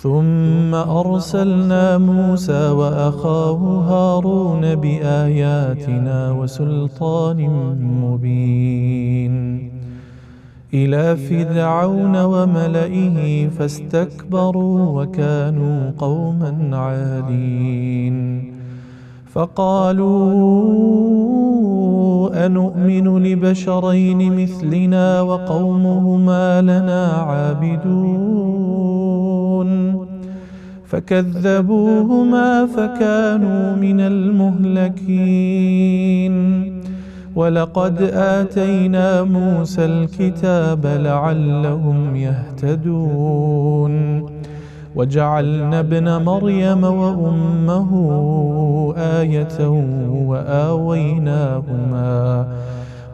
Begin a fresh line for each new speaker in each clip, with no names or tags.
ثم أرسلنا موسى وأخاه هارون بآياتنا وسلطان مبين إلى فرعون وملئه فاستكبروا وكانوا قوما عالين فقالوا أنؤمن لبشرين مثلنا وقومهما لنا عابدون فكذبوهما فكانوا من المهلكين ولقد آتينا موسى الكتاب لعلهم يهتدون وجعلنا ابن مريم وأمه آية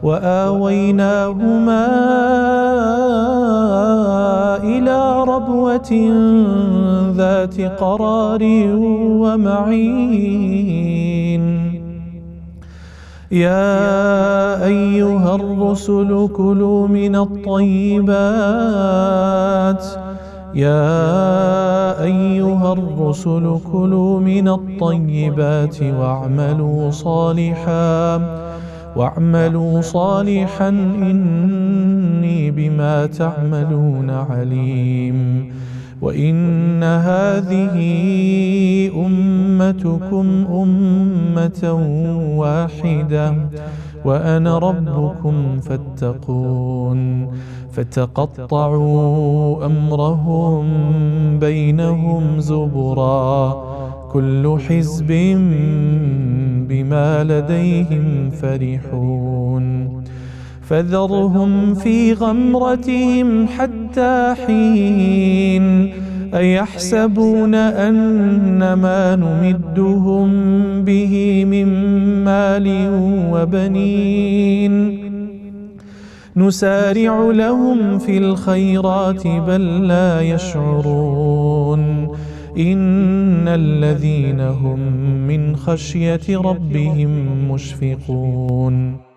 وآويناهما إلى ربوة ذات قرار ومعين يا أيها الرسل كلوا من الطيبات واعملوا صالحا إني بما تعملون عليم وإن هذه أمتكم أمة واحدة وأنا ربكم فاتقون فتقطعوا أمرهم بينهم زبرا كل حزب بما لديهم فرحون فذرهم في غمرتهم حتى حين أيحسبون أن ما نمدهم به من مال وبنين نسارع لهم في الخيرات بل لا يشعرون إن الذين هم من خشية ربهم مشفقون